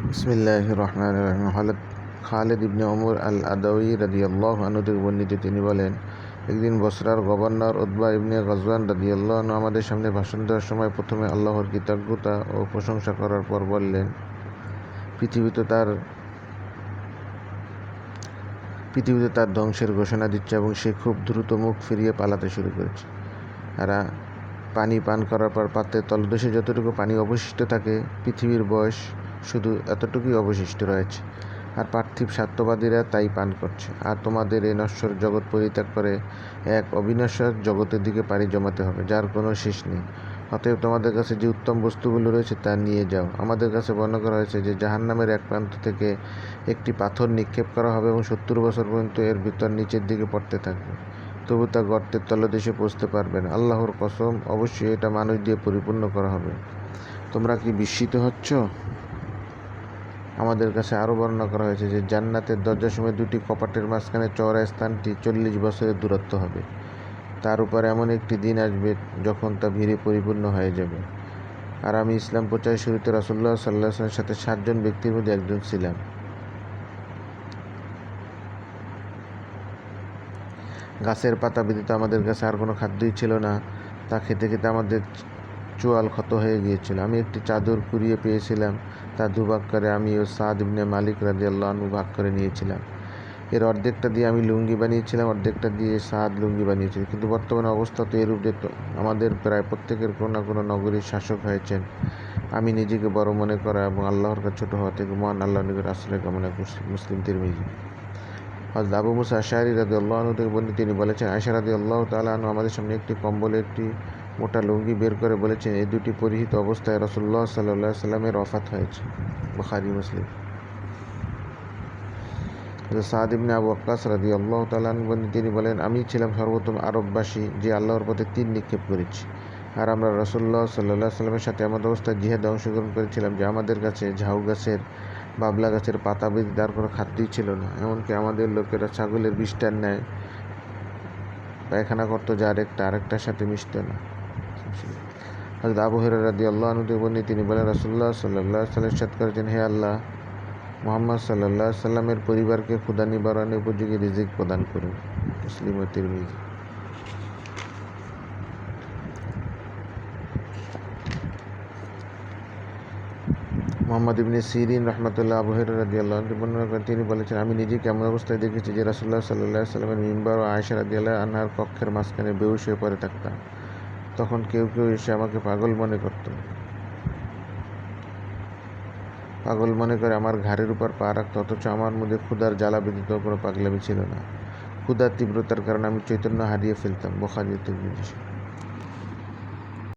বিসমিল্লাহির রহমানির রহিম। খালিদ ইবনে ওমর আল আদাউই রাদিয়াল্লাহু আনহু থেকে বর্ণিত, তিনি বলেন, একদিন বসরার গভর্নর উতবা ইবনে গজওয়ান রাদিয়াল্লাহু আনহু আমাদের সামনে ভাষণ দেওয়ার সময় প্রথমে আল্লাহর কৃতজ্ঞতা ও প্রশংসা করার পর বললেন, পৃথিবীতে তার ধ্বংসের ঘোষণা দিচ্ছে এবং সে খুব দ্রুত মুখ ফিরিয়ে পালাতে শুরু করেছে। আর পানি পান করার পর পাত্রের তলদেশে যতটুকু পানি অবশিষ্ট থাকে, পৃথিবীর বয়স শুধু এতটুকুই অবশিষ্ট রয়েছে, আর পার্থিব স্বার্থবাদীরা তাই পান করছে। আর তোমাদের এই নশ্বর জগৎ পরিত্যাগ করে এক অবিনশ্বর জগতের দিকে পাড়ি জমাতে হবে, যার কোনো শেষ নেই। অতএব তোমাদের কাছে যে উত্তম বস্তুগুলো রয়েছে তা নিয়ে যাও। আমাদের কাছে বর্ণনা করা হয়েছে যে জাহান্নামের এক প্রান্ত থেকে একটি পাথর নিক্ষেপ করা হবে এবং 70 বছর পর্যন্ত এর ভিতর নিচের দিকে পড়তে থাকবে, তবু তা গর্তের তলদেশে পৌঁছতে পারবে না। আল্লাহর কসম, অবশ্যই এটা মানুষ দিয়ে পরিপূর্ণ করা হবে। তোমরা কি বিস্মিত হচ্ছ? আমাদের কাছে আরও বর্ণনা করা হয়েছে যে জান্নাতের দরজাসমূহে দুটি কপাটের মাঝখানে চওড়া স্থানটি 40 বছরের দূরত্ব হবে। তার উপর এমন একটি দিন আসবে যখন তা ভিড়ে পরিপূর্ণ হয়ে যাবে। আর আমি ইসলাম প্রচারের শুরুতে রাসূলুল্লাহ সাল্লাল্লাহু আলাইহি ওয়াসাল্লামের সাথে 7 জন ব্যক্তির মধ্যে একজন ছিলাম। গাছের পাতা ব্যতীত আমাদের কাছে আর কোনো খাদ্যই ছিল না। তা খেতে খেতে আমাদের চোয়াল ক্ষত হয়ে গিয়েছিল। আমি একটি চাদর কুড়িয়ে পেয়েছিলাম, তা দুভাগ করে আমি ও সাদ ইবনে মালিক রাদিয়াল্লাহু আনহু ভাগ করে নিয়েছিলাম। এর অর্ধেকটা দিয়ে আমি লুঙ্গি বানিয়েছিলাম, অর্ধেকটা দিয়ে সাদ লুঙ্গি বানিয়েছিল। কিন্তু বর্তমানে অবস্থা তো এরূপ যে আমাদের প্রায় প্রত্যেকের কোনো না কোনো নগরীর শাসক হয়েছেন। আমি নিজেকে বড় মনে করা এবং আল্লাহর কাছে ছোট হওয়া থেকে মহান আল্লাহর নিকট আশ্রয় কামনা করছি। মুসলিম তিরমিজি। হযরত আবু মুসা আশআরী রাদিয়াল্লাহু আনহু থেকে বর্ণিত, তিনি বলেছেন, আয়েশা রাদিয়াল্লাহু তাআলা আনহা আমাদের সামনে একটি কম্বলে একটি মোটা লুঙ্গি বের করে বলেছেন, এই দুটি পরিহিত অবস্থায় রাসূলুল্লাহ সাল্লাল্লাহু আলাইহি ওয়াসাল্লামের ওয়াফাত হয়েছে। বুখারী মুসলিম। সাদ ইবনে আবু ওয়াক্কাস রাদিয়াল্লাহু তাআলা আনহু তিনি বলেন, আমি ছিলাম সর্বোত্তম আরববাসী যে আল্লাহর পথে তীর নিক্ষেপ করেছি। আর আমরা রাসূলুল্লাহ সাল্লাল্লাহু আলাইহি ওয়াসাল্লামের সাথে এমন অবস্থায় জিহাদে অংশগ্রহণ করেছিলাম যে আমাদের কাছে ঝাউ গাছের, বাবলা গাছের পাতা ব্যতীত আর কোনো খাদ্যই ছিল না। এমনকি আমাদের লোকেরা ছাগলের বিষ্ঠার ন্যায় পায়খানা করতো, যা আরেকটার সাথে মিশত না। হযরত আবু হুরায়রা রাদিয়াল্লাহু আনহু থেকে তিনি বলেন, রাসূলুল্লাহ সাল্লাল্লাহু আলাইহি ওয়াসাল্লাম ইরশাদ করেছেন, হে আল্লাহ, মুহাম্মদ সাল্লাল্লাহু আলাইহি ওয়াসাল্লামের পরিবারকে ক্ষুধা নিবারণের উপযোগী রিজিক প্রদান করুন। মুসলিম ও তিরমিজি। মুহাম্মদ ইবনে সিরিন রাহমাতুল্লাহ আবু হুরায়রা রাদিয়াল্লাহু আনহু বর্ণনা করেন, তিনি বলেছেন, আমি নিজেকে এমন অবস্থায় দেখেছি যে রাসূলুল্লাহ সাল্লাল্লাহু আলাইহি ওয়াসাল্লামের মিম্বার ও আয়েশা রাদিয়াল্লাহু আনহার কক্ষের মাঝখানে বেহুশ হয়ে পড়ে থাকতাম। তখন কেউ কেউ এসে আমাকে পাগল মনে করে আমার ঘাড়ের উপর পা রাখত, অথচ আমার মধ্যে ক্ষুধার জ্বালা ব্যতীত কোনো পাগলামি ছিল না। ক্ষুধার তীব্রতার কারণে আমি চৈতন্য হারিয়ে ফেলতাম। বুখারী ও তিরমিজি।